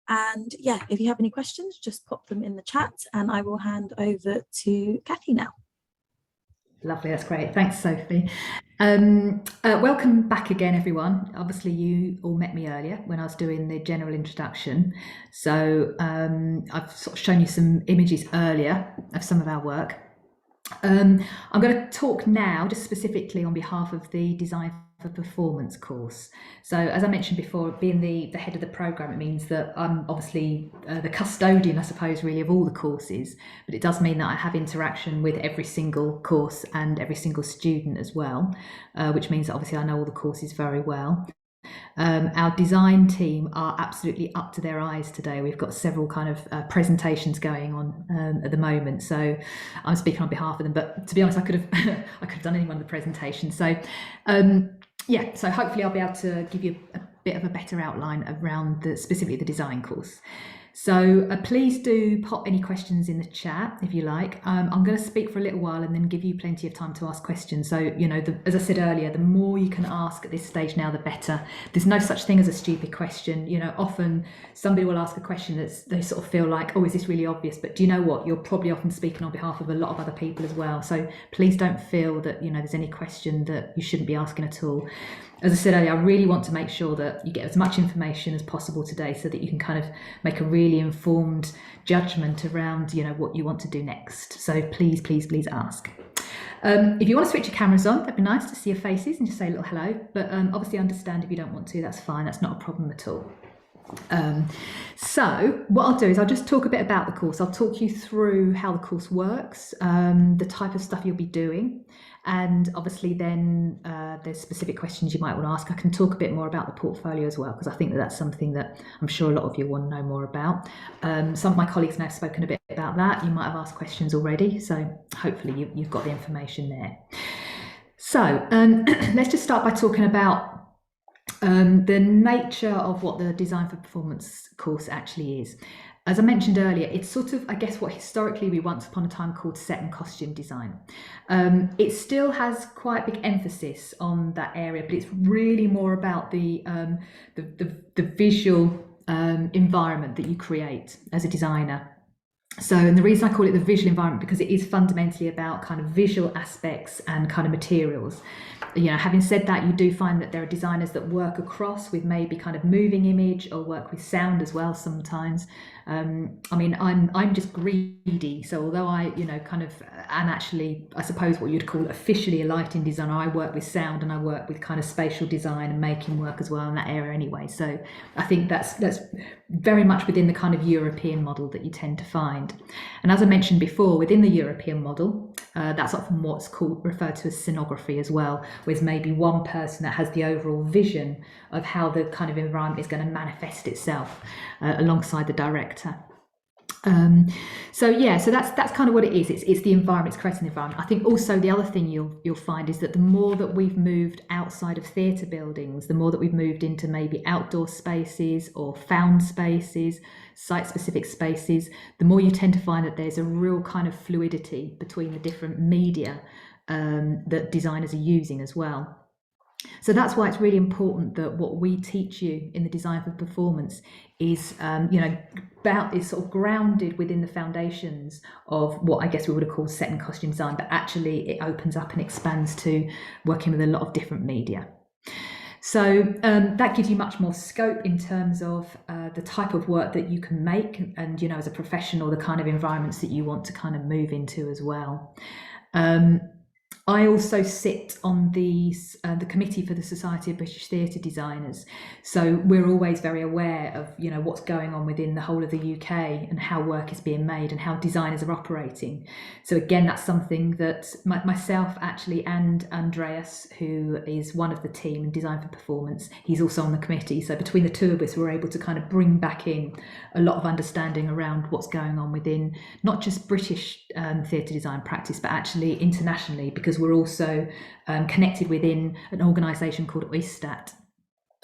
And yeah, if you have any questions, just pop them in the chat and I will hand over to Kathy now. Lovely, that's great. Thanks, Sophie. Welcome back again, everyone. Obviously, you all met me earlier when I was doing the general introduction. So I've sort of shown you some images earlier of some of our work. I'm going to talk now just specifically on behalf of the Design for Performance course. So as I mentioned before, being the head of the programme, it means that I'm obviously the custodian, I suppose, really of all the courses, but it does mean that I have interaction with every single course and every single student as well, which means that obviously I know all the courses very well. Our design team are absolutely up to their eyes today. We've got several kind of presentations going on at the moment, so I'm speaking on behalf of them. But to be honest, I could have I could have done any one of the presentations. So yeah, so hopefully I'll be able to give you a bit of a better outline around specifically the design course. So please do pop any questions in the chat if you like. I'm going to speak for a little while and then give you plenty of time to ask questions. So, you know, as I said earlier, the more you can ask at this stage now, the better. There's no such thing as a stupid question. You know, often somebody will ask a question that they sort of feel like, oh, is this really obvious? But do you know what? You're probably often speaking on behalf of a lot of other people as well. So please don't feel that, you know, there's any question that you shouldn't be asking at all. As I said earlier, I really want to make sure that you get as much information as possible today so that you can kind of make a really informed judgment around, you know, what you want to do next. So please, please, please ask. If you want to switch your cameras on, that'd be nice to see your faces and just say a little hello. But obviously understand if you don't want to, that's fine. That's not a problem at all. So what I'll do is I'll just talk a bit about the course. I'll talk you through how the course works, the type of stuff you'll be doing, and obviously then there's specific questions you might want to ask. I can talk a bit more about the portfolio as well, because I think that that's something that I'm sure a lot of you want to know more about. Some of my colleagues may have spoken a bit about that. You might have asked questions already, so hopefully you've got the information there. So let's just start by talking about the nature of what the Design for Performance course actually is. As I mentioned earlier, it's sort of, I guess, what historically we once upon a time called set and costume design. It still has quite a big emphasis on that area, but it's really more about the visual environment that you create as a designer. So, and the reason I call it the visual environment, because it is fundamentally about kind of visual aspects and kind of materials. You know, having said that, you do find that there are designers that work across with maybe kind of moving image or work with sound as well sometimes. I mean, I'm just greedy. So although I, you know, kind of am actually, I suppose what you'd call officially a lighting designer, I work with sound and I work with kind of spatial design and making work as well in that area anyway. So I think that's very much within the kind of European model that you tend to find. And as I mentioned before, within the European model, that's often what's referred to as scenography as well, with maybe one person that has the overall vision of how the kind of environment is going to manifest itself alongside the director. So yeah, so that's kind of what it is. It's the environment, it's creating the environment. I think also the other thing you'll find is that the more that we've moved outside of theatre buildings, the more that we've moved into maybe outdoor spaces or found spaces, site-specific spaces, the more you tend to find that there's a real kind of fluidity between the different media that designers are using as well. So that's why it's really important that what we teach you in the Design for Performance is, you know, is sort of grounded within the foundations of what I guess we would have called set and costume design, but actually it opens up and expands to working with a lot of different media. So that gives you much more scope in terms of the type of work that you can make and, you know, as a professional, the kind of environments that you want to kind of move into as well. I also sit on the committee for the Society of British Theatre Designers, so we're always very aware of, you know, what's going on within the whole of the UK and how work is being made and how designers are operating. So again, that's something that myself actually and Andreas, who is one of the team in Design for Performance, he's also on the committee. So between the two of us, we're able to kind of bring back in a lot of understanding around what's going on within not just British theatre design practice, but actually internationally, because we're also connected within an organisation called OISTAT.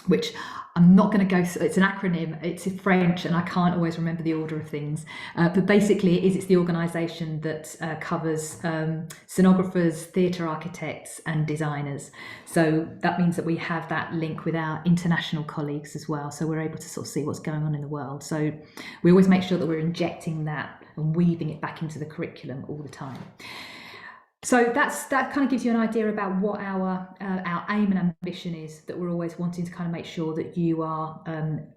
which I'm not going to go, it's an acronym, it's in French, and I can't always remember the order of things. But basically it's the organisation that covers scenographers, theatre architects and designers. So that means that we have that link with our international colleagues as well. So we're able to sort of see what's going on in the world. So we always make sure that we're injecting that and weaving it back into the curriculum all the time. So that kind of gives you an idea about what our aim and ambition is, that we're always wanting to kind of make sure that you are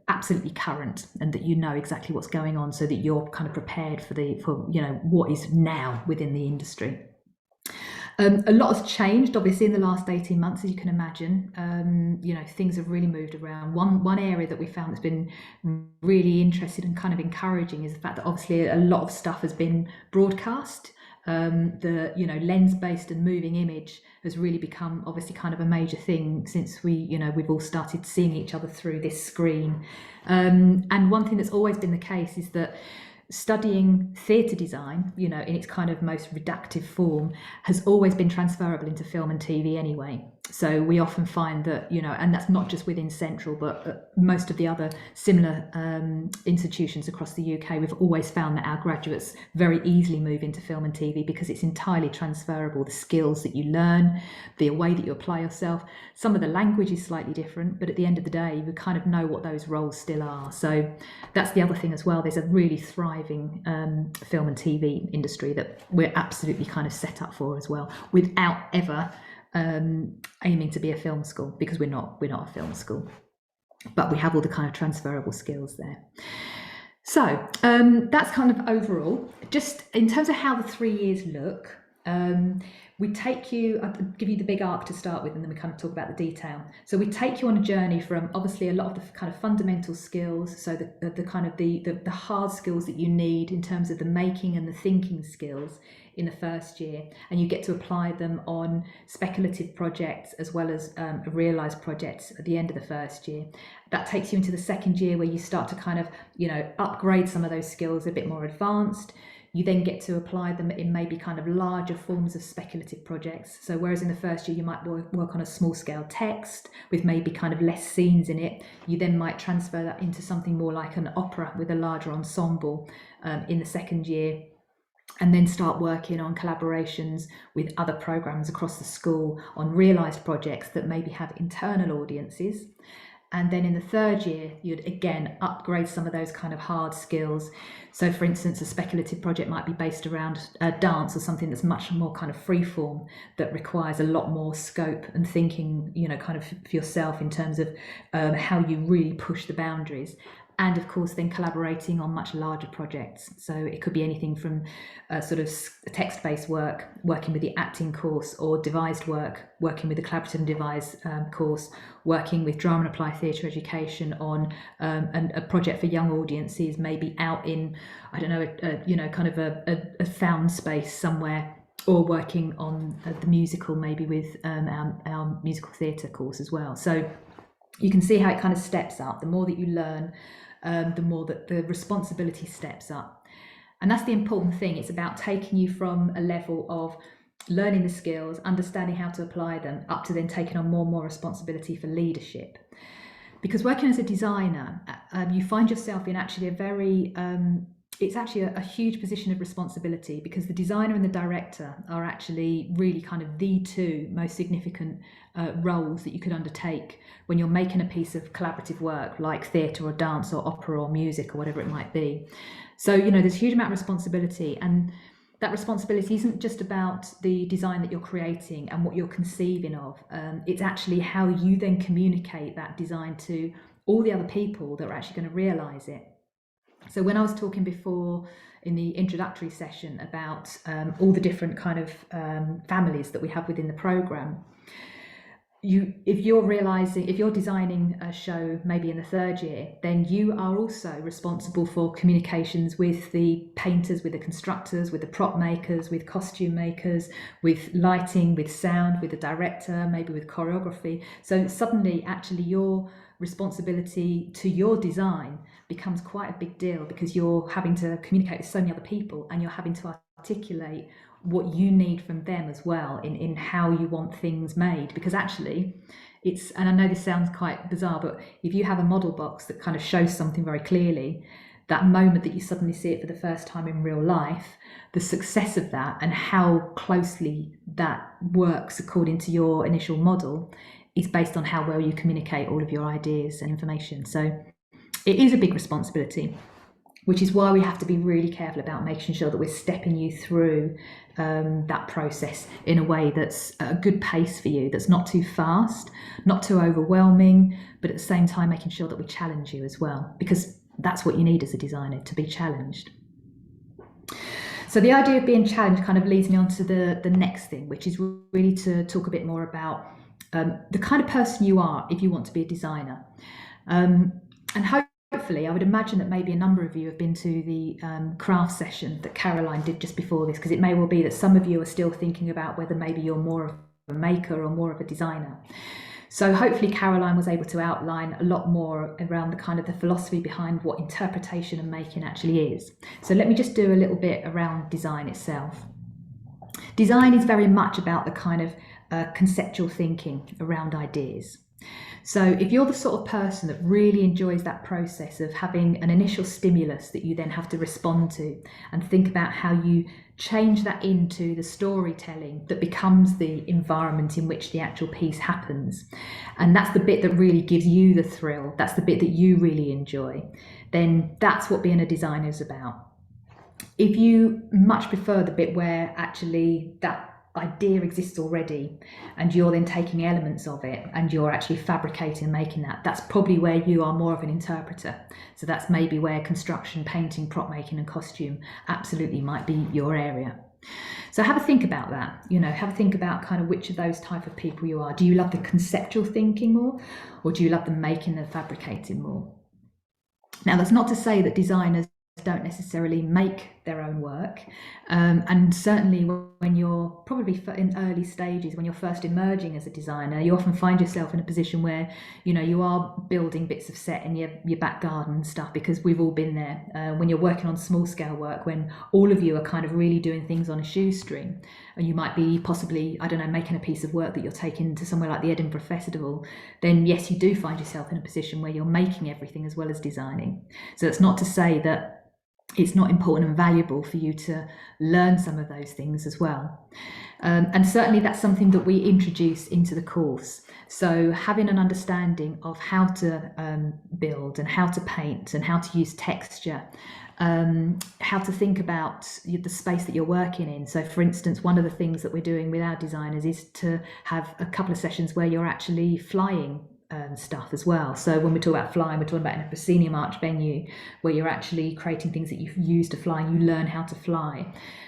absolutely current and that you know exactly what's going on, so that you're kind of prepared for what is now within the industry. A lot has changed, obviously, in the last 18 months, as you can imagine. Things have really moved around. One area that we found that's been really interesting and kind of encouraging is the fact that obviously a lot of stuff has been broadcast. The lens-based and moving image has really become obviously kind of a major thing since we've all started seeing each other through this screen. And one thing that's always been the case is that studying theatre design, in its kind of most reductive form, has always been transferable into film and TV anyway. So we often find that, and that's not just within Central, but most of the other similar institutions across the UK, we've always found that our graduates very easily move into film and TV because it's entirely transferable. The skills that you learn, the way that you apply yourself, some of the language is slightly different, but at the end of the day, you kind of know what those roles still are. So that's the other thing as well. There's a really thriving film and TV industry that we're absolutely kind of set up for as well, without ever aiming to be a film school, because we're not a film school, but we have all the kind of transferable skills there. So that's kind of overall. Just in terms of how the 3 years look, we take you, I'll give you the big arc to start with, and then we kind of talk about the detail. So we take you on a journey from obviously a lot of the kind of fundamental skills, so the kind of the hard skills that you need in terms of the making and the thinking skills in the first year, and you get to apply them on speculative projects as well as realised projects at the end of the first year. That takes you into the second year, where you start to kind of upgrade some of those skills a bit more advanced. You then get to apply them in maybe kind of larger forms of speculative projects. So whereas in the first year you might work on a small scale text with maybe kind of less scenes in it, you then might transfer that into something more like an opera with a larger ensemble in the second year, and then start working on collaborations with other programs across the school on realised projects that maybe have internal audiences. And then in the third year, you'd again upgrade some of those kind of hard skills. So for instance, a speculative project might be based around dance or something that's much more kind of free form, that requires a lot more scope and thinking, kind of for yourself in terms of how you really push the boundaries. And of course, then collaborating on much larger projects. So it could be anything from sort of text-based work, working with the acting course, or devised work, working with the collaborative and devised course, working with drama and applied theatre education on a project for young audiences, maybe out in, I don't know, kind of a found space somewhere, or working on the musical, maybe with our musical theatre course as well. So you can see how it kind of steps up. The more that you learn, the more that the responsibility steps up. And that's the important thing. It's about taking you from a level of learning the skills, understanding how to apply them, up to then taking on more and more responsibility for leadership. Because working as a designer, you find yourself in actually a very, it's actually a huge position of responsibility, because the designer and the director are actually really kind of the two most significant roles that you could undertake when you're making a piece of collaborative work like theatre or dance or opera or music or whatever it might be. So, there's a huge amount of responsibility, and that responsibility isn't just about the design that you're creating and what you're conceiving of. It's actually how you then communicate that design to all the other people that are actually going to realise it. So when I was talking before in the introductory session about all the different kind of families that we have within the programme, if you're designing a show maybe in the third year, then you are also responsible for communications with the painters, with the constructors, with the prop makers, with costume makers, with lighting, with sound, with the director, maybe with choreography. So suddenly actually your responsibility to your design becomes quite a big deal, because you're having to communicate with so many other people, and you're having to articulate what you need from them as well in how you want things made. Because actually, and I know this sounds quite bizarre, but if you have a model box that kind of shows something very clearly, that moment that you suddenly see it for the first time in real life, the success of that and how closely that works according to your initial model is based on how well you communicate all of your ideas and information. So it is a big responsibility, which is why we have to be really careful about making sure that we're stepping you through that process in a way that's at a good pace for you, that's not too fast, not too overwhelming, but at the same time making sure that we challenge you as well, because that's what you need as a designer, to be challenged. So the idea of being challenged kind of leads me on to the next thing, which is really to talk a bit more about the kind of person you are if you want to be a designer. And hopefully, I would imagine that maybe a number of you have been to the craft session that Caroline did just before this, because it may well be that some of you are still thinking about whether maybe you're more of a maker or more of a designer. So hopefully Caroline was able to outline a lot more around the kind of the philosophy behind what interpretation and making actually is. So let me just do a little bit around design itself. Design is very much about the kind of conceptual thinking around ideas. So if you're the sort of person that really enjoys that process of having an initial stimulus that you then have to respond to and think about how you change that into the storytelling that becomes the environment in which the actual piece happens, and that's the bit that really gives you the thrill, that's the bit that you really enjoy, then that's what being a designer is about. If you much prefer the bit where actually that idea exists already and you're then taking elements of it and you're actually fabricating and making that's probably where you are more of an interpreter. So that's maybe where construction, painting, prop making and costume absolutely might be your area. So have a think about that, have a think about kind of which of those type of people you are. Do you love the conceptual thinking more, or do you love the making and fabricating more? Now, that's not to say that designers don't necessarily make their own work, and certainly when you're probably in early stages, when you're first emerging as a designer, you often find yourself in a position where you are building bits of set in your back garden and stuff, because we've all been there when you're working on small scale work, when all of you are kind of really doing things on a shoestring, and you might be possibly, I don't know, making a piece of work that you're taking to somewhere like the Edinburgh Festival. Then yes, you do find yourself in a position where you're making everything as well as designing. So it's not to say that it's not important and valuable for you to learn some of those things as well. And certainly that's something that we introduce into the course. So having an understanding of how to build and how to paint and how to use texture, how to think about the space that you're working in. So for instance, one of the things that we're doing with our designers is to have a couple of sessions where you're actually flying stuff as well. So when we talk about flying, we're talking about in a proscenium arch venue where you're actually creating things that you use to fly, and you learn how to fly,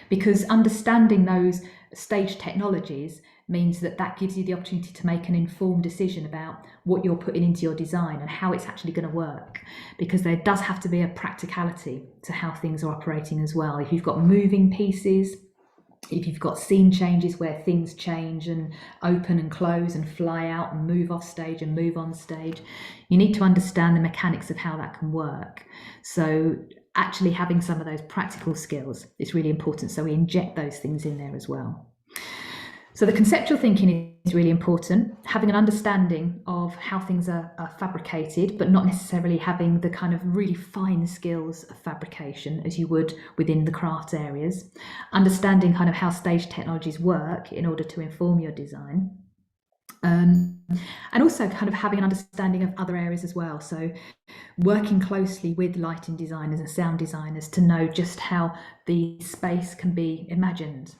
because understanding those stage technologies means that gives you the opportunity to make an informed decision about what you're putting into your design and how it's actually going to work, because there does have to be a practicality to how things are operating as well. If you've got moving pieces, if you've got scene changes where things change and open and close and fly out and move off stage and move on stage, you need to understand the mechanics of how that can work. So actually having some of those practical skills is really important. So we inject those things in there as well. So the conceptual thinking is really important, having an understanding of how things are fabricated, but not necessarily having the kind of really fine skills of fabrication as you would within the craft areas, understanding kind of how stage technologies work in order to inform your design. And also kind of having an understanding of other areas as well. So working closely with lighting designers and sound designers to know just how the space can be imagined.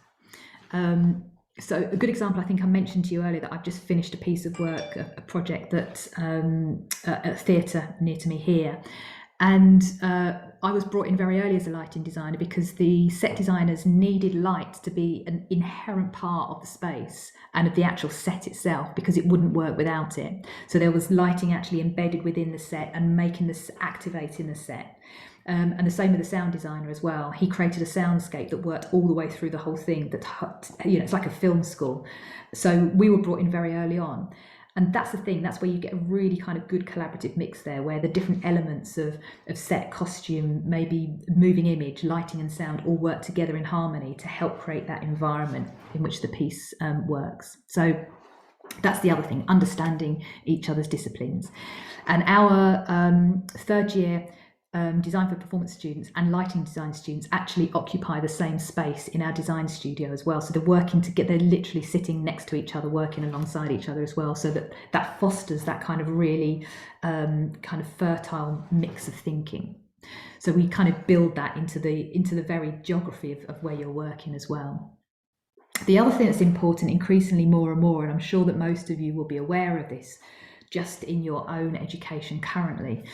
So a good example, I think I mentioned to you earlier that I've just finished a piece of work, a project that at a theatre near to me here. And I was brought in very early as a lighting designer because the set designers needed light to be an inherent part of the space and of the actual set itself, because it wouldn't work without it. So there was lighting actually embedded within the set and activating the set. And the same with the sound designer as well. He created a soundscape that worked all the way through the whole thing. It's like a film score. So we were brought in very early on. And that's the thing, that's where you get a really kind of good collaborative mix there, where the different elements of set, costume, maybe moving image, lighting and sound all work together in harmony to help create that environment in which the piece works. So That's the other thing, understanding each other's disciplines. And our third year design for performance students and lighting design students actually occupy the same space in our design studio as well. So they're working together, they're literally sitting next to each other, working alongside each other as well. So that fosters that kind of really kind of fertile mix of thinking. So we kind of build that into the very geography of where you're working as well. The other thing that's important increasingly more and more, and I'm sure that most of you will be aware of this just in your own education currently,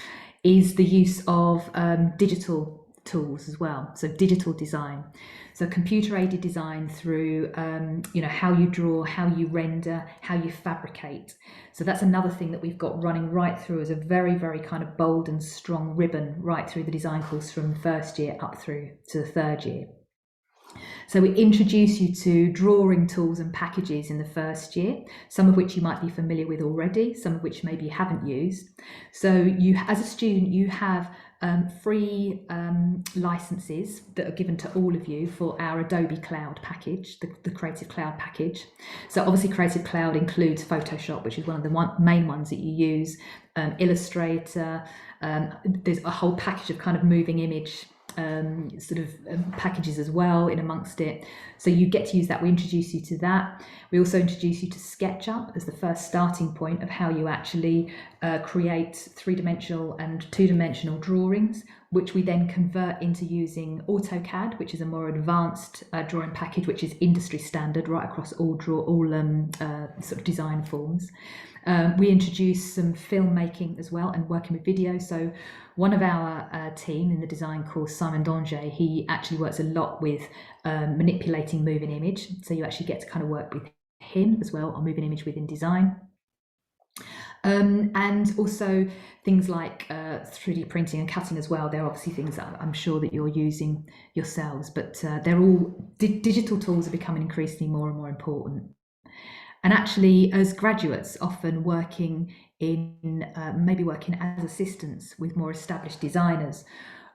is the use of digital tools as well. So digital design, so computer aided design through how you draw, how you render, how you fabricate. So that's another thing that we've got running right through as a very, very kind of bold and strong ribbon right through the design course from first year up through to the third year. So we introduce you to drawing tools and packages in the first year, some of which you might be familiar with already, some of which maybe you haven't used. So you, as a student, you have free licenses that are given to all of you for our Adobe Cloud package, the Creative Cloud package. So obviously Creative Cloud includes Photoshop, which is one of the main ones that you use, Illustrator, there's a whole package of kind of moving image packages as well in amongst it. So you get to use that. We introduce you to that. We also introduce you to SketchUp as the first starting point of how you actually create 3-dimensional and 2-dimensional drawings, which we then convert into using AutoCAD, which is a more advanced drawing package, which is industry standard right across all sort of design forms. We introduce some filmmaking as well and working with video. So one of our team in the design course, Simon Danger, he actually works a lot with manipulating moving image. So you actually get to kind of work with him as well on moving image within design. And also things like 3D printing and cutting as well. They're obviously things that I'm sure that you're using yourselves, but they're all digital tools are becoming increasingly more and more important. And actually, as graduates, often working as assistants with more established designers,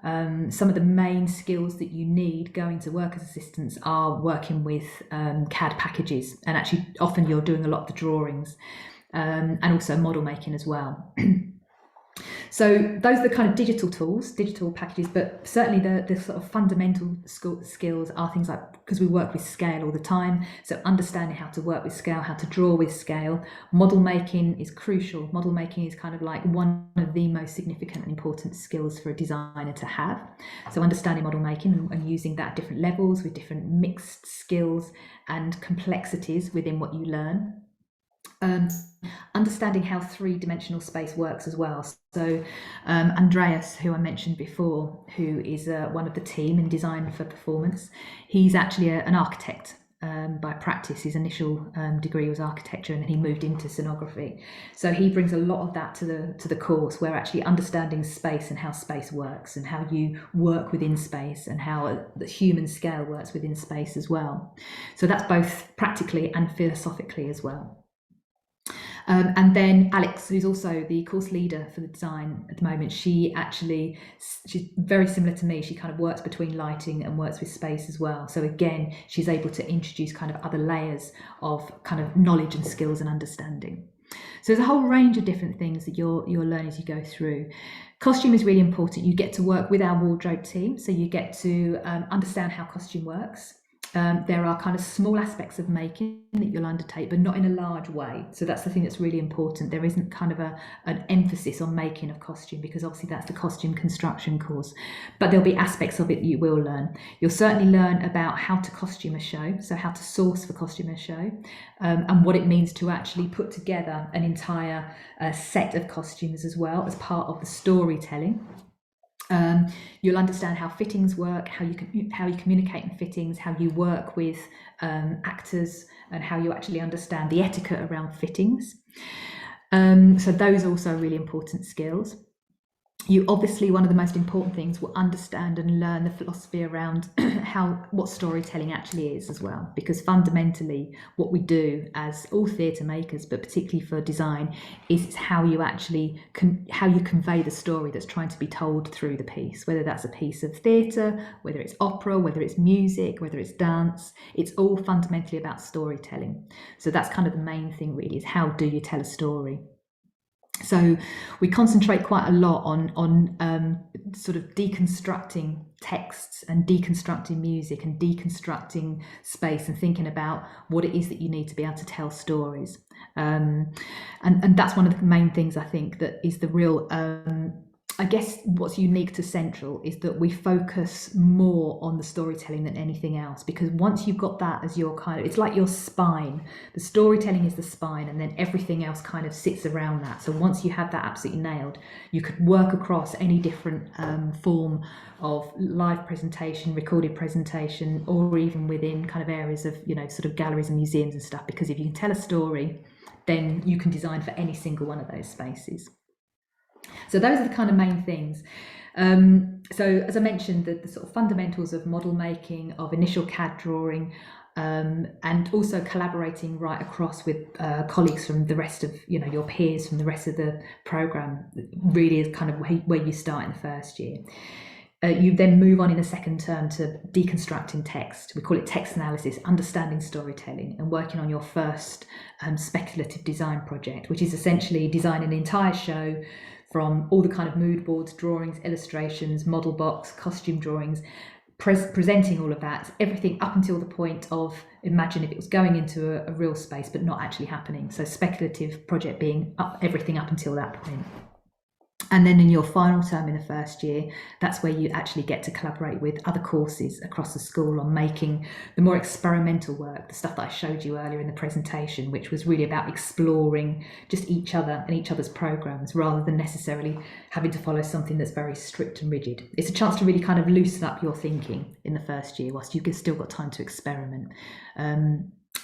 some of the main skills that you need going to work as assistants are working with CAD packages, and actually often you're doing a lot of the drawings, and also model making as well. So those are the kind of digital tools, digital packages, but certainly the sort of fundamental skills are things like, because we work with scale all the time, so understanding how to work with scale, how to draw with scale. Model making is crucial. Model making is kind of like one of the most significant and important skills for a designer to have. So understanding model making and using that at different levels with different mixed skills and complexities within what you learn. Understanding how 3-dimensional space works as well. So Andreas, who I mentioned before, who is one of the team in design for performance, he's actually an architect by practice. His initial degree was architecture, and then he moved into scenography. So he brings a lot of that to the course, where actually understanding space and how space works and how you work within space and how the human scale works within space as well. So that's both practically and philosophically as well. And then Alex, who's also the course leader for the design at the moment, she's very similar to me. She kind of works between lighting and works with space as well. So again, she's able to introduce kind of other layers of kind of knowledge and skills and understanding. So there's a whole range of different things that you'll learn as you go through. Costume is really important. You get to work with our wardrobe team, so you get to understand how costume works. There are kind of small aspects of making that you'll undertake, but not in a large way. So that's the thing that's really important. There isn't kind of an emphasis on making of costume, because obviously that's the costume construction course, but there'll be aspects of it that you will learn. You'll certainly learn about how to costume a show, so how to source for costume a show, and what it means to actually put together an entire set of costumes as well as part of the storytelling. You'll understand how fittings work, how you communicate in fittings, how you work with actors, and how you actually understand the etiquette around fittings. So those are also really important skills. you obviously, one of the most important things, will understand and learn the philosophy around what storytelling actually is as well, because fundamentally what we do as all theatre makers, but particularly for design, is it's how you actually how you convey the story that's trying to be told through the piece, whether that's a piece of theatre, whether it's opera, whether it's music, whether it's dance. It's all fundamentally about storytelling. So that's kind of the main thing really, is how do you tell a story. So we concentrate quite a lot on sort of deconstructing texts and deconstructing music and deconstructing space and thinking about what it is that you need to be able to tell stories. And that's one of the main things I think that is the real, I guess what's unique to Central is that we focus more on the storytelling than anything else, because once you've got that as your kind of, it's like your spine. The storytelling is the spine, and then everything else kind of sits around that. So once you have that absolutely nailed, you could work across any different form of live presentation, recorded presentation, or even within kind of areas of, you know, sort of galleries and museums and stuff, because if you can tell a story, then you can design for any single one of those spaces. So those are the kind of main things. So as I mentioned, the sort of fundamentals of model making, of initial CAD drawing, and also collaborating right across with colleagues from the rest of, you know, your peers from the rest of the programme, really is kind of where you start in the first year. You then move on in the second term to deconstructing text. We call it text analysis, understanding storytelling, and working on your first speculative design project, which is essentially designing an entire show from all the kind of mood boards, drawings, illustrations, model box, costume drawings, presenting all of that, everything up until the point of, imagine if it was going into a real space but not actually happening. So speculative project being everything up until that point. And then in your final term in the first year, that's where you actually get to collaborate with other courses across the school on making the more experimental work, the stuff that I showed you earlier in the presentation, which was really about exploring just each other and each other's programs, rather than necessarily having to follow something that's very strict and rigid. It's a chance to really kind of loosen up your thinking in the first year, whilst you've still got time to experiment.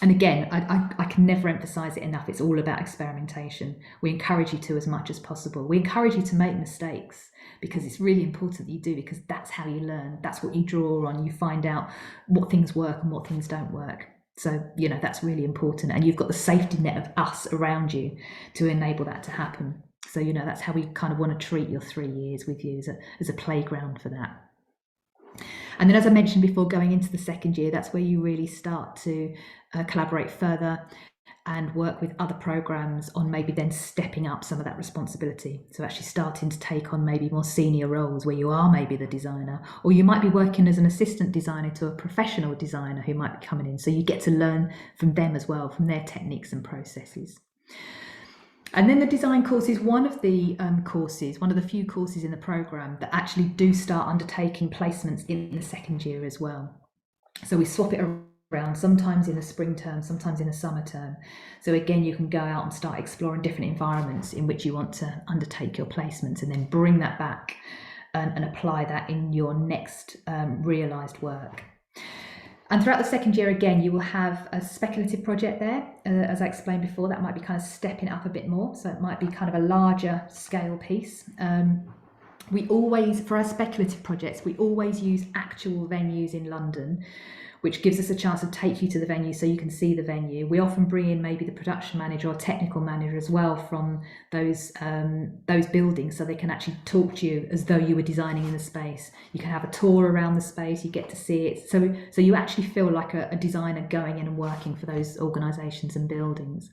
And again, I can never emphasize it enough. It's all about experimentation. We encourage you to as much as possible. We encourage you to make mistakes, because it's really important that you do, because that's how you learn. That's what you draw on. You find out what things work and what things don't work. So, you know, that's really important. And you've got the safety net of us around you to enable that to happen. So, you know, that's how we kind of want to treat your 3 years with you, as a playground for that. And then, as I mentioned before, going into the second year, that's where you really start to collaborate further and work with other programs on maybe then stepping up some of that responsibility. So actually starting to take on maybe more senior roles where you are maybe the designer, or you might be working as an assistant designer to a professional designer who might be coming in. So you get to learn from them as well, from their techniques and processes. And then the design course is one of the few courses in the programme that actually do start undertaking placements in the second year as well. So we swap it around, sometimes in the spring term, sometimes in the summer term. So again, you can go out and start exploring different environments in which you want to undertake your placements, and then bring that back and apply that in your next realised work. And throughout the second year, again, you will have a speculative project there. As I explained before, that might be kind of stepping up a bit more. So it might be kind of a larger scale piece. We always, for our speculative projects, we always use actual venues in London, which gives us a chance to take you to the venue so you can see the venue. We often bring in maybe the production manager or technical manager as well from those buildings, so they can actually talk to you as though you were designing in the space. You can have a tour around the space, you get to see it. So you actually feel like a designer going in and working for those organisations and buildings.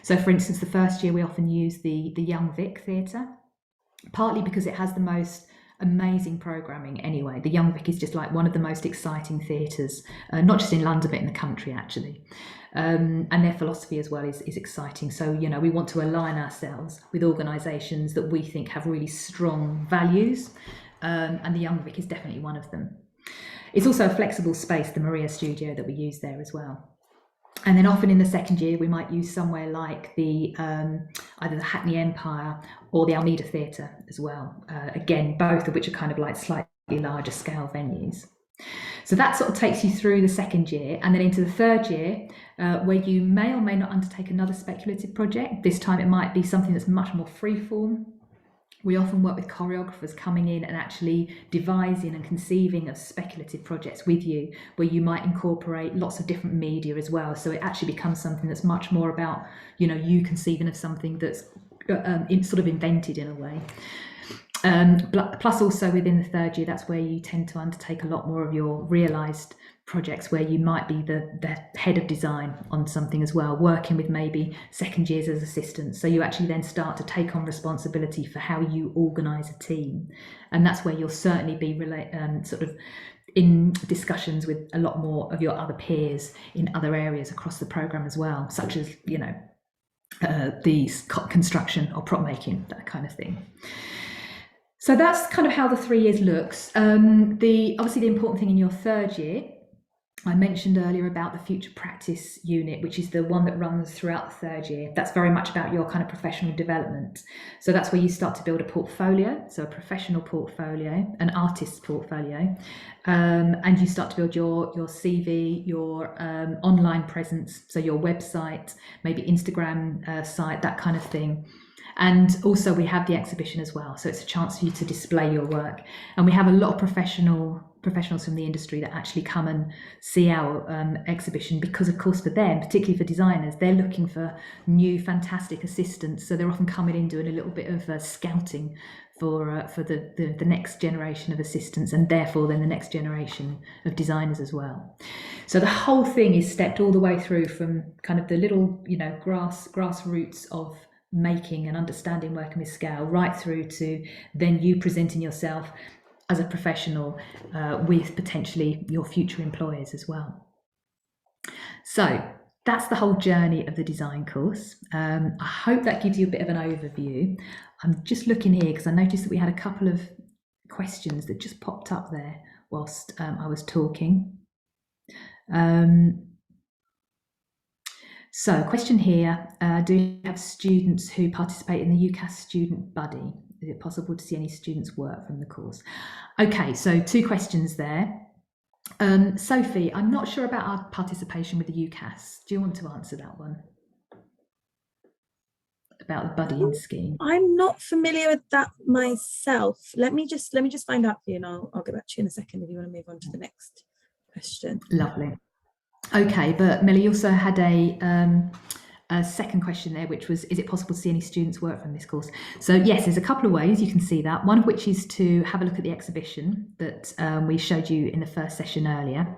So for instance, the first year we often use the Young Vic Theatre, partly because it has the most amazing programming anyway. The Young Vic is just like one of the most exciting theatres, not just in London but in the country actually, and their philosophy as well is exciting. So, you know, we want to align ourselves with organisations that we think have really strong values, and the Young Vic is definitely one of them. It's also a flexible space, the Maria Studio, that we use there as well. And then often in the second year, we might use somewhere like the either the Hackney Empire or the Almeida Theatre as well. Again, both of which are kind of like slightly larger scale venues. So that sort of takes you through the second year, and then into the third year, where you may or may not undertake another speculative project. This time it might be something that's much more freeform. We often work with choreographers coming in and actually devising and conceiving of speculative projects with you, where you might incorporate lots of different media as well. So it actually becomes something that's much more about, you conceiving of something that's sort of invented in a way. Plus also within the third year, that's where you tend to undertake a lot more of your realised projects, where you might be the head of design on something as well, working with maybe second years as assistants. So you actually then start to take on responsibility for how you organise a team, and that's where you'll certainly be sort of in discussions with a lot more of your other peers in other areas across the programme as well, such as the construction or prop making, that kind of thing. So that's kind of how the 3 years looks. Obviously the important thing in your third year, I mentioned earlier about the future practice unit, which is the one that runs throughout the third year. That's very much about your kind of professional development. So that's where you start to build a portfolio, so a professional portfolio, an artist's portfolio, and you start to build your CV, your online presence, so your website, maybe Instagram site, that kind of thing. And also we have the exhibition as well, so it's a chance for you to display your work. And we have a lot of professionals from the industry that actually come and see our exhibition, because of course for them, particularly for designers, they're looking for new fantastic assistants, so they're often coming in doing a little bit of scouting for the next generation of assistants, and therefore then the next generation of designers as well. So the whole thing is stepped all the way through from kind of the little grassroots of making and understanding working with scale, right through to then you presenting yourself as a professional with potentially your future employers as well. So that's the whole journey of the design course. I hope that gives you a bit of an overview. I'm just looking here because I noticed that we had a couple of questions that just popped up there whilst I was talking. So question here, do you have students who participate in the UCAS Student Buddy? Is it possible to see any students' work from the course? Okay, so 2 questions there. Sophie, I'm not sure about our participation with the UCAS. Do you want to answer that one? About the buddying scheme? I'm not familiar with that myself. Let me just find out for you, and I'll get back to you in a second if you want to move on to the next question. Lovely. Okay, but Millie also had a second question there, which was, is it possible to see any students' work from this course? So yes, there's a couple of ways you can see that. One of which is to have a look at the exhibition that we showed you in the first session earlier,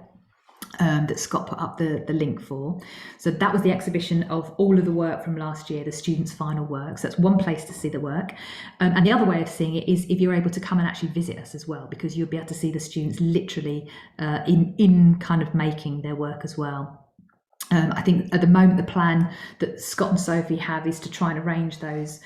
that Scott put up the link for. So that was the exhibition of all of the work from last year, the students' final work. So that's one place to see the work. And the other way of seeing it is if you're able to come and actually visit us as well, because you'll be able to see the students literally in kind of making their work as well. I think at the moment the plan that Scott and Sophie have is to try and arrange those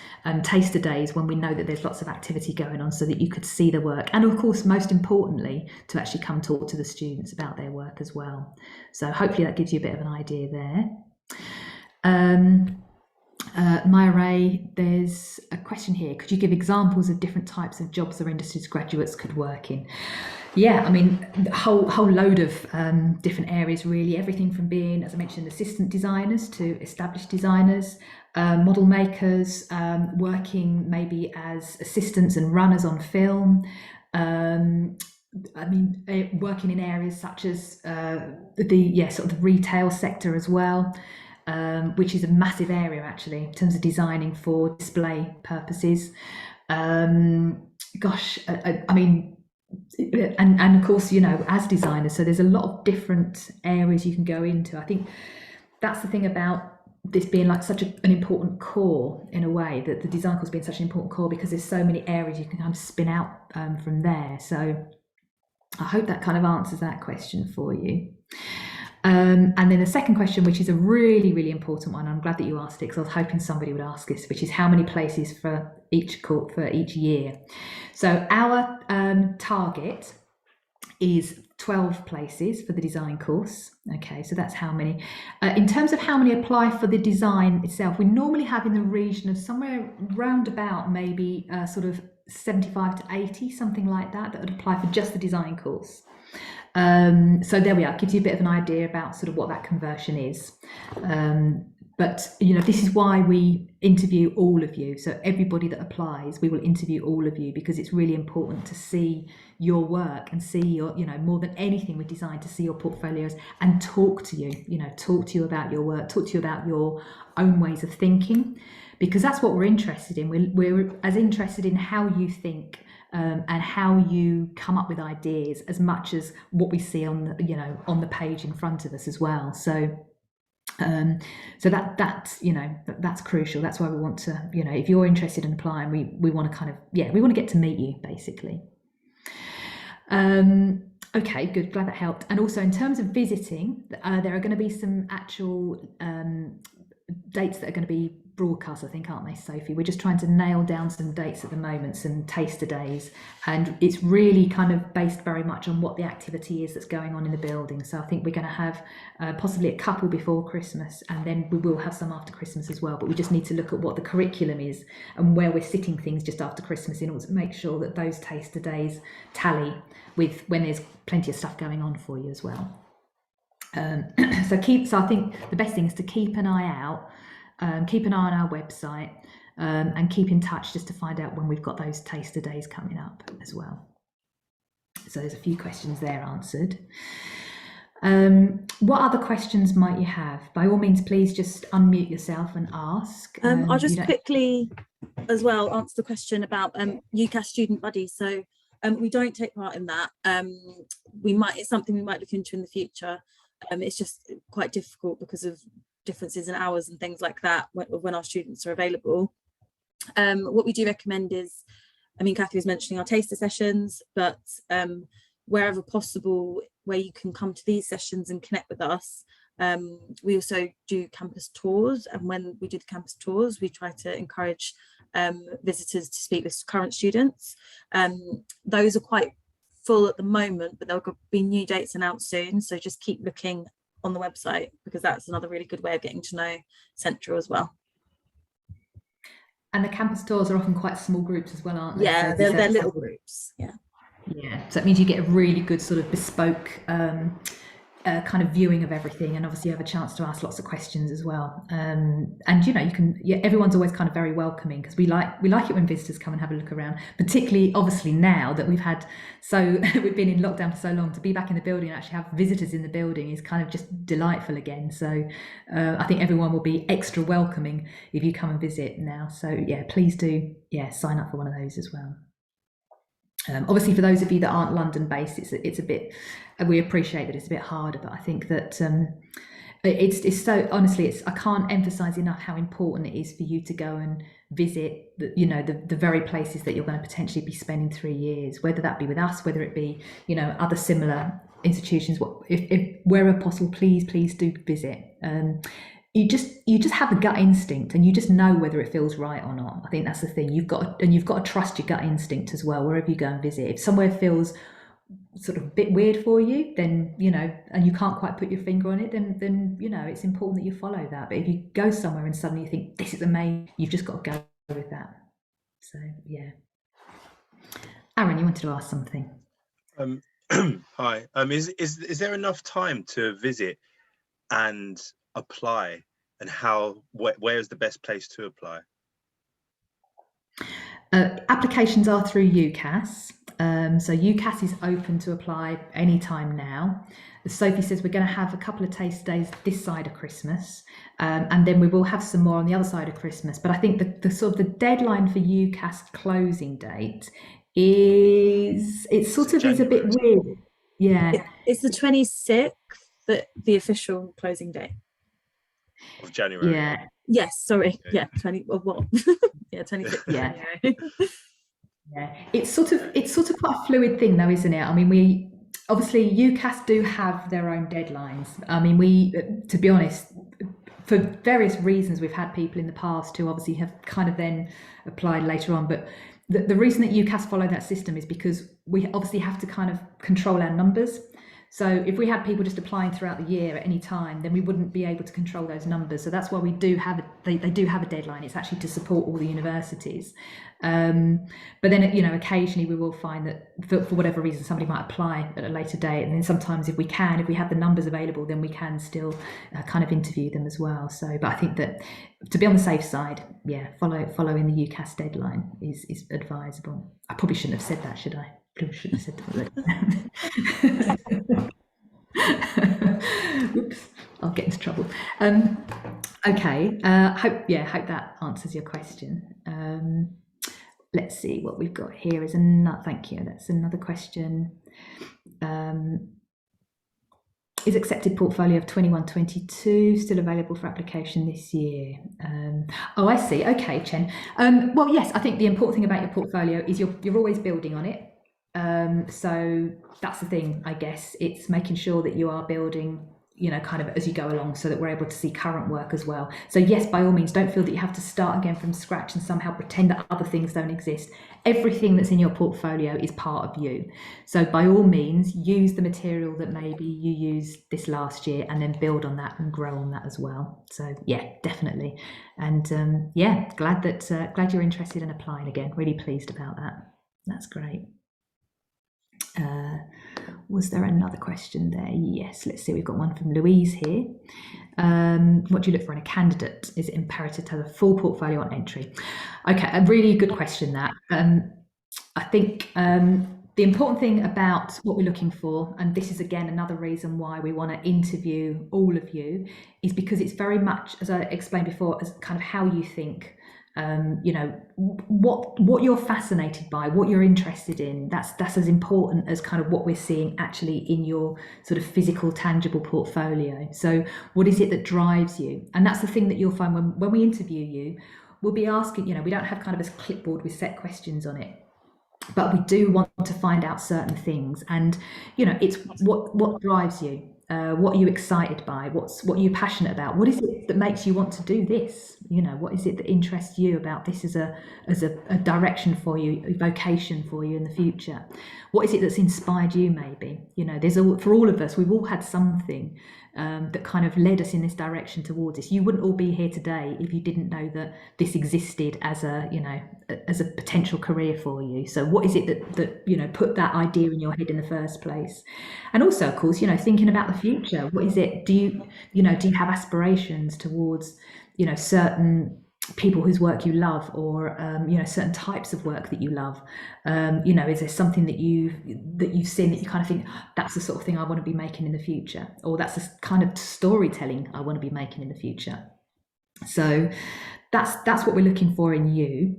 taster days when we know that there's lots of activity going on, so that you could see the work, and of course most importantly to actually come talk to the students about their work as well. So hopefully that gives you a bit of an idea there. Maya Ray, there's a question here. Could you give examples of different types of jobs or industries graduates could work in? Yeah, I mean, a whole load of different areas really, everything from being, as I mentioned, assistant designers to established designers, model makers, working maybe as assistants and runners on film. I mean, working in areas such as sort of the retail sector as well, which is a massive area actually in terms of designing for display purposes. I mean, and of course, as designers, so there's a lot of different areas you can go into. I think that's the thing about this being like such an important core, in a way, that the design course being such an important core, because there's so many areas you can kind of spin out from there. So I hope that kind of answers that question for you. And then the second question, which is a really, really important one, I'm glad that you asked it because I was hoping somebody would ask this, which is how many places for each year. So our target is 12 places for the design course. Okay, so that's how many. In terms of how many apply for the design itself, we normally have in the region of somewhere round about maybe sort of 75 to 80, something like that would apply for just the design course. So there we are, gives you a bit of an idea about sort of what that conversion is. but this is why we interview all of you. So everybody that applies, we will interview all of you, because it's really important to see your work and see your, more than anything, we're designed to see your portfolios and talk to you, talk to you about your work, talk to you about your own ways of thinking, because that's what we're interested in. We're as interested in how you think and how you come up with ideas as much as what we see on the page in front of us as well. So that's crucial. That's why we want to, if you're interested in applying, we want to we want to get to meet you, basically. Okay, good, glad that helped. And also in terms of visiting, there are going to be some actual dates that are going to be broadcast, I think, aren't they, Sophie? We're just trying to nail down some dates at the moment, some taster days, and it's really kind of based very much on what the activity is that's going on in the building. So I think we're going to have possibly a couple before Christmas, and then we will have some after Christmas as well, but we just need to look at what the curriculum is and where we're sitting things just after Christmas in order to make sure that those taster days tally with when there's plenty of stuff going on for you as well. So I think the best thing is to keep an eye out, keep an eye on our website, and keep in touch just to find out when we've got those taster days coming up as well. So there's a few questions there answered. What other questions might you have? By all means, please just unmute yourself and ask. I'll just quickly as well answer the question about UCAS student buddies. So we don't take part in that. It's something we might look into in the future. It's just quite difficult because of differences in hours and things like that when our students are available. What we do recommend is, Kathy was mentioning our taster sessions, but wherever possible, where you can come to these sessions and connect with us, we also do campus tours, and when we do the campus tours, we try to encourage visitors to speak with current students. Those are quite full at the moment, but there'll be new dates announced soon, so just keep looking on the website, because that's another really good way of getting to know Central as well. And the campus tours are often quite small groups as well, aren't they? Yeah, so they're little groups. Yeah, so it means you get a really good sort of bespoke kind of viewing of everything, and obviously you have a chance to ask lots of questions as well. And everyone's always kind of very welcoming, because we like it when visitors come and have a look around, particularly obviously now that we've been in lockdown for so long. To be back in the building and actually have visitors in the building is kind of just delightful again. So I think everyone will be extra welcoming if you come and visit now. So yeah, please do sign up for one of those as well. Obviously, for those of you that aren't London based, it's a bit, we appreciate that it's a bit harder, but I think that it's so, honestly, I can't emphasize enough how important it is for you to go and visit the very places that you're going to potentially be spending 3 years, whether that be with us, whether it be other similar institutions. If wherever possible, please do visit. You just have a gut instinct, and you just know whether it feels right or not. I think that's the thing. You've got to trust your gut instinct as well wherever you go and visit. If somewhere feels sort of a bit weird for you, then and you can't quite put your finger on it, then it's important that you follow that. But if you go somewhere and suddenly you think this is amazing, you've just got to go with that. So yeah. Aaron, you wanted to ask something. Hi. Is there enough time to visit and apply, and where is the best place to apply? Applications are through UCAS. So UCAS is open to apply anytime now. As Sophie says, we're going to have a couple of taste days this side of Christmas, and then we will have some more on the other side of Christmas. But I think the sort of the deadline for UCAS closing date is is a bit weird. Yeah, it's the 26th, the official closing date of January. Yeah. Yes, sorry. Yeah, 20 or what? Yeah, 26th. Yeah. Yeah. It's sort of quite a fluid thing though, isn't it? I mean, we obviously UCAS do have their own deadlines. I mean, we, to be honest, for various reasons, we've had people in the past who obviously have kind of then applied later on. But the reason that UCAS follow that system is because we obviously have to kind of control our numbers. So if we had people just applying throughout the year at any time, then we wouldn't be able to control those numbers. So that's why we do have they do have a deadline. It's actually to support all the universities. But then, you know, occasionally we will find that for whatever reason, somebody might apply at a later date. And then sometimes if we have the numbers available, then we can still kind of interview them as well. So, but I think that to be on the safe side, yeah, following the UCAS deadline is advisable. I probably shouldn't have said that, should I? Probably shouldn't have said that. Oops, I'll get into trouble. Okay, hope that answers your question. Let's see what we've got here is another, thank you, that's another question. Is accepted portfolio of 21-22 still available for application this year? Oh, I see, okay, Chen. Well, yes, I think the important thing about your portfolio is you're always building on it. So that's the thing, I guess. It's making sure that you are building, you know, kind of as you go along, so that we're able to see current work as well. So yes, by all means, don't feel that you have to start again from scratch and somehow pretend that other things don't exist. Everything that's in your portfolio is part of you. So by all means, use the material that maybe you used this last year and then build on that and grow on that as well. So yeah, definitely. And yeah, glad you're interested in applying again. Really pleased about that. That's great. Was there another question there? Yes, let's see, we've got one from Louise here. What do you look for in a candidate? Is it imperative to have a full portfolio on entry? Okay, a really good question that. I think the important thing about what we're looking for, and this is again another reason why we want to interview all of you, is because it's very much, as I explained before, as kind of how you think. You know, what you're fascinated by, what you're interested in, that's as important as kind of what we're seeing actually in your sort of physical, tangible portfolio. So what is it that drives you? And that's the thing that you'll find when we interview you, we'll be asking, you know, we don't have kind of a clipboard with set questions on it, but we do want to find out certain things. And, you know, it's what drives you. What are you excited by? What are you passionate about? What is it that makes you want to do this? You know, what is it that interests you about this as a direction for you, a vocation for you in the future? What is it that's inspired you? Maybe, you know, for all of us, we've all had something that kind of led us in this direction towards this. You wouldn't all be here today if you didn't know that this existed as a potential career for you. So what is it that you know, put that idea in your head in the first place? And also, of course, you know, thinking about the future. What is it? Do you have aspirations towards, you know, certain people whose work you love, or you know, certain types of work that you love? You know, is there something that you've seen that you kind of think, that's the sort of thing I want to be making in the future, or that's the kind of storytelling I want to be making in the future? So that's what we're looking for in you.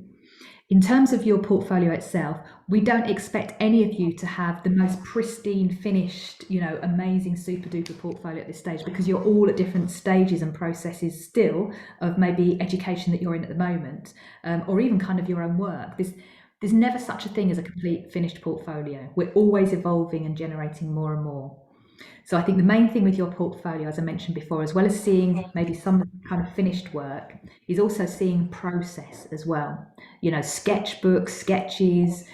In terms of your portfolio itself, we don't expect any of you to have the most pristine, finished, you know, amazing, super duper portfolio at this stage, because you're all at different stages and processes still of maybe education that you're in at the moment, or even kind of your own work. There's never such a thing as a complete finished portfolio. We're always evolving and generating more and more. So I think the main thing with your portfolio, as I mentioned before, as well as seeing maybe some kind of finished work, is also seeing process as well. You know, sketchbooks, sketches,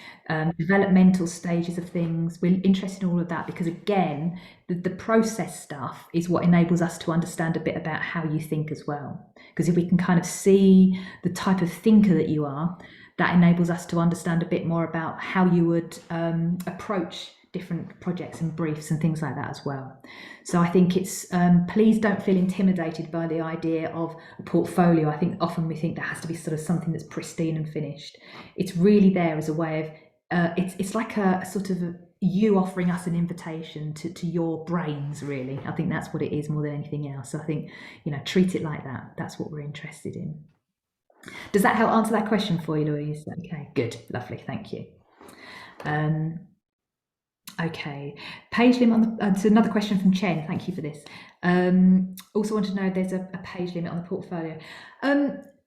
developmental stages of things. We're interested in all of that because, again, the process stuff is what enables us to understand a bit about how you think as well. Because if we can kind of see the type of thinker that you are, that enables us to understand a bit more about how you would approach different projects and briefs and things like that as well. So I think it's, please don't feel intimidated by the idea of a portfolio. I think often we think there has to be sort of something that's pristine and finished. It's really there as a way of, it's like a sort of you offering us an invitation to your brains, really. I think that's what it is more than anything else. So I think, you know, treat it like that. That's what we're interested in. Does that help answer that question for you, Louise? Okay, good, lovely, thank you. Okay, page limit on the, so another question from Chen, thank you for this. Also want to know if there's a page limit on the portfolio.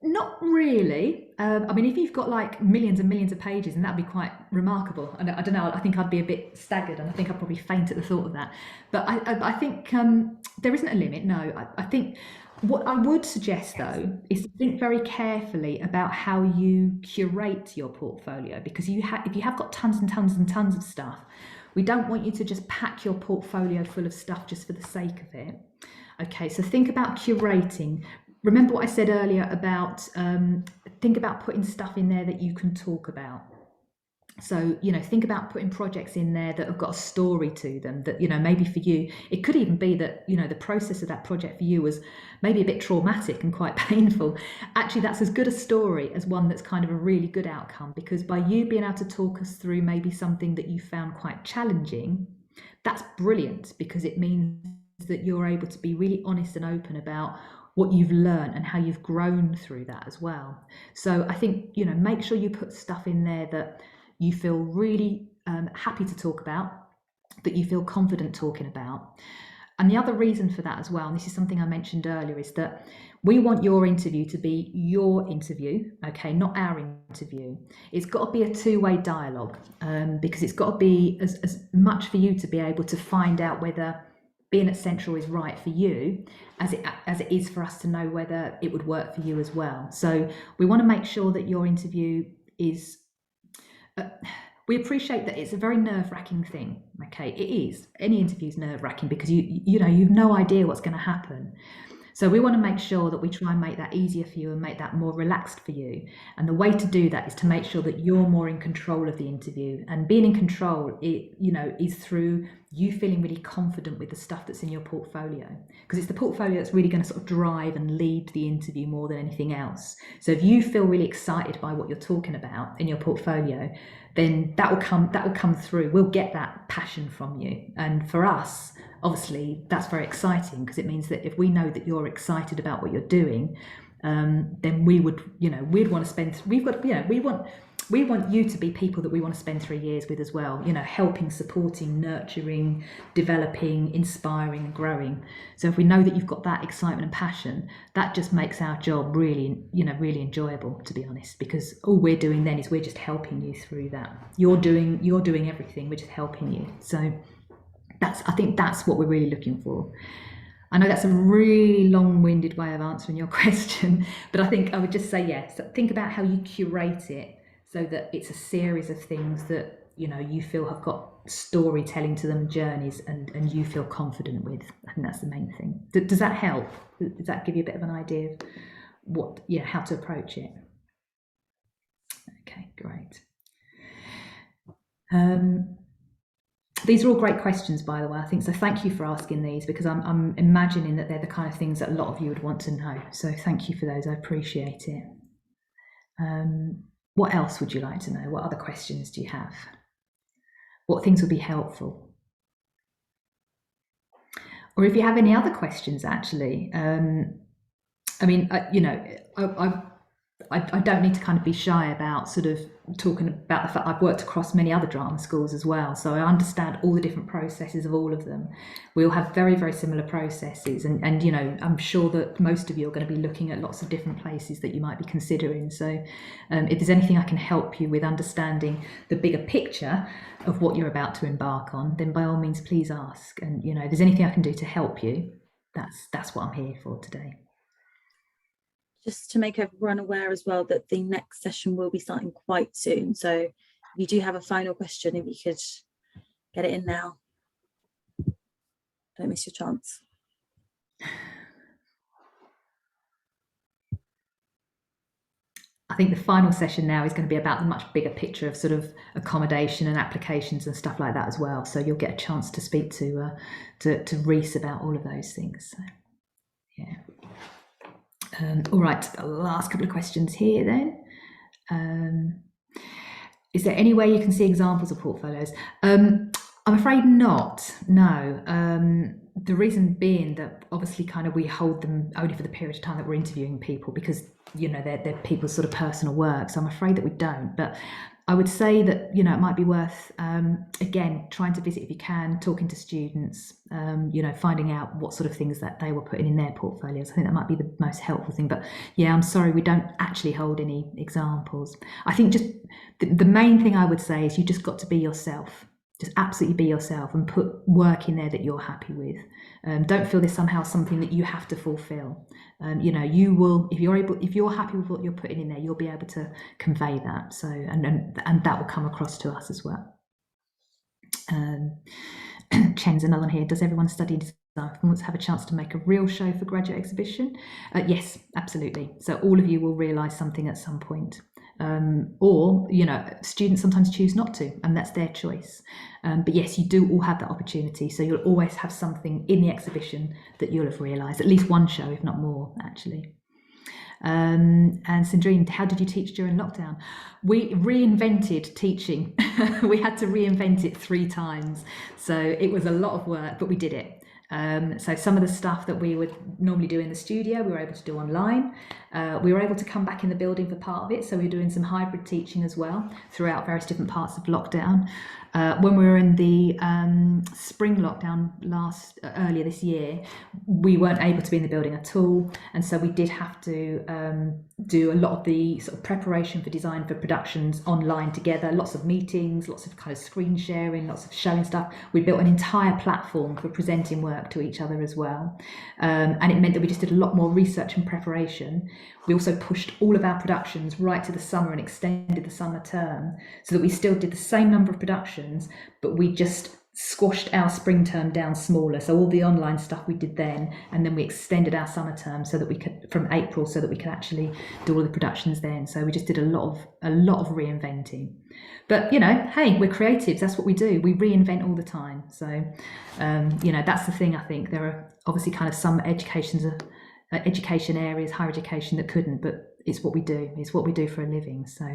Not really. I mean, if you've got like millions and millions of pages, and that'd be quite remarkable. And I don't know, I think I'd be a bit staggered, and I think I'd probably faint at the thought of that. But I think there isn't a limit, no. I think what I would suggest, though, is to think very carefully about how you curate your portfolio, because if you have got tons and tons and tons of stuff, We don't want you to just pack your portfolio full of stuff just for the sake of it. Okay, so think about curating. Remember what I said earlier about think about putting stuff in there that you can talk about. So, you know, think about putting projects in there that have got a story to them, that, you know, maybe for you, it could even be that, you know, the process of that project for you was maybe a bit traumatic and quite painful. Actually, that's as good a story as one that's kind of a really good outcome, because by you being able to talk us through maybe something that you found quite challenging, that's brilliant, because it means that you're able to be really honest and open about what you've learned and how you've grown through that as well. So I think, you know, make sure you put stuff in there that you feel really happy to talk about, that you feel confident talking about. And the other reason for that as well, and this is something I mentioned earlier, is that we want your interview to be your interview, okay, not our interview. It's got to be a two-way dialogue, because it's got to be as much for you to be able to find out whether being at Central is right for you as it is for us to know whether it would work for you as well. So we want to make sure that your interview is we appreciate that it's a very nerve-wracking thing. Okay, it is. Any interview is nerve-wracking because you know you've no idea what's going to happen. So we want to make sure that we try and make that easier for you and make that more relaxed for you. And the way to do that is to make sure that you're more in control of the interview. And being in control, is through you feeling really confident with the stuff that's in your portfolio, because it's the portfolio that's really going to sort of drive and lead the interview more than anything else. So if you feel really excited by what you're talking about in your portfolio, then that will come through. We'll get that passion from you. And for us, obviously, that's very exciting, because it means that if we know that you're excited about what you're doing, then we would, we'd want to spend, we want you to be people that we want to spend 3 years with as well, helping, supporting, nurturing, developing, inspiring and growing. So if we know that you've got that excitement and passion, that just makes our job really, really enjoyable, to be honest, because all we're doing then is we're just helping you through that. You're doing everything, we're just helping you. So I think that's what we're really looking for. I know that's a really long-winded way of answering your question, but I think I would just say, yes, think about how you curate it so that it's a series of things that, you feel have got storytelling to them, journeys, and you feel confident with. I think that's the main thing. Does that help? Does that give you a bit of an idea of how to approach it? Okay, great. These are all great questions, by the way, I think. So thank you for asking these, because I'm imagining that they're the kind of things that a lot of you would want to know. So thank you for those. I appreciate it. What else would you like to know? What other questions do you have? What things would be helpful? Or if you have any other questions, actually, I don't need to kind of be shy about sort of talking about the fact I've worked across many other drama schools as well. So I understand all the different processes of all of them. We all have very, very similar processes. And I'm sure that most of you are going to be looking at lots of different places that you might be considering. So if there's anything I can help you with understanding the bigger picture of what you're about to embark on, then by all means, please ask. And, if there's anything I can do to help you, that's what I'm here for today. Just to make everyone aware as well that the next session will be starting quite soon. So if you do have a final question, if you could get it in now, don't miss your chance. I think the final session now is going to be about the much bigger picture of sort of accommodation and applications and stuff like that as well. So you'll get a chance to speak to Reese about all of those things. So, yeah. All right, the last couple of questions here then. Is there any way you can see examples of portfolios? I'm afraid not, no. The reason being that obviously kind of we hold them only for the period of time that we're interviewing people, because, they're people's sort of personal work. So I'm afraid that we don't. But I would say that, it might be worth, again, trying to visit if you can, talking to students, finding out what sort of things that they were putting in their portfolios. I think that might be the most helpful thing. But yeah, I'm sorry, we don't actually hold any examples. I think just the main thing I would say is you just got to be yourself. Just absolutely be yourself and put work in there that you're happy with. Don't feel there's somehow something that you have to fulfill. You will, if you're happy with what you're putting in there, you'll be able to convey that. So, and that will come across to us as well. Chen's another one here. Does everyone study design performance have a chance to make a real show for graduate exhibition? Yes, absolutely. So all of you will realise something at some point. Or, you know, students sometimes choose not to, and that's their choice. But yes, you do all have that opportunity. So you'll always have something in the exhibition that you'll have realised, at least one show, if not more, actually. And Sandrine, how did you teach during lockdown? We reinvented teaching. We had to reinvent it 3 times. So it was a lot of work, but we did it. So some of the stuff that we would normally do in the studio, we were able to do online. We were able to come back in the building for part of it. So we were doing some hybrid teaching as well throughout various different parts of lockdown. When we were in the spring lockdown earlier this year, we weren't able to be in the building at all. And so we did have to do a lot of the sort of preparation for design for productions online together, lots of meetings, lots of kind of screen sharing, lots of showing stuff. We built an entire platform for presenting work to each other as well. And it meant that we just did a lot more research and preparation. We also pushed all of our productions right to the summer and extended the summer term so that we still did the same number of productions, but we just squashed our spring term down smaller. So all the online stuff we did then, and then we extended our summer term so that we could, from April, so that we could actually do all the productions then. So we just did a lot of reinventing. But, you know, hey, we're creatives. That's what we do. We reinvent all the time. So, you know, that's the thing. I think there are obviously kind of some education areas, higher education, that couldn't, but it's what we do. It's what we do for a living. So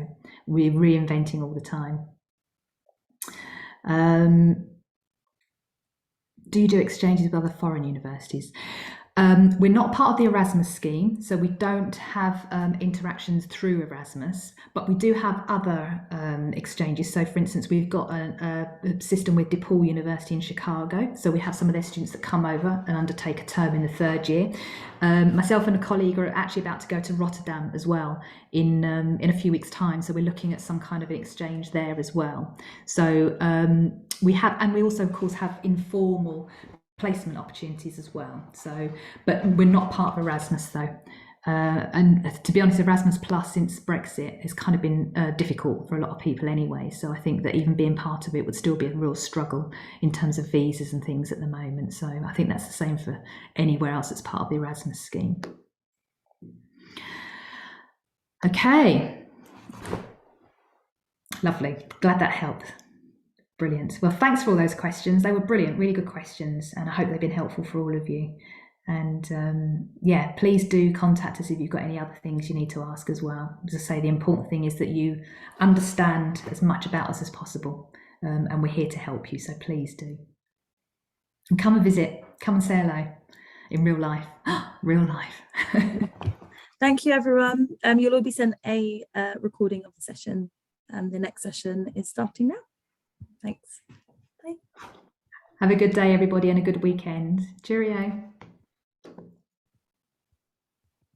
we're reinventing all the time. Do you do exchanges with other foreign universities? We're not part of the Erasmus scheme, so we don't have interactions through Erasmus, but we do have other exchanges. So for instance, we've got a system with DePaul University in Chicago. So we have some of their students that come over and undertake a term in the 3rd year. Myself and a colleague are actually about to go to Rotterdam as well in a few weeks' time. So we're looking at some kind of an exchange there as well. So we have, and we also of course have informal placement opportunities as well. So, but we're not part of Erasmus though. And to be honest, Erasmus Plus since Brexit has kind of been difficult for a lot of people anyway. So I think that even being part of it would still be a real struggle in terms of visas and things at the moment. So I think that's the same for anywhere else that's part of the Erasmus scheme. Okay. Lovely. Glad that helped. Brilliant. Well, thanks for all those questions. They were brilliant, really good questions, and I hope they've been helpful for all of you. And yeah, please do contact us if you've got any other things you need to ask as well. As I say, the important thing is that you understand as much about us as possible, and we're here to help you, so please do. And come and visit, come and say hello in real life. Real life. Thank you, everyone. You'll all be sent a recording of the session, and the next session is starting now. Thanks. Bye. Have a good day, everybody, and a good weekend. Cheerio.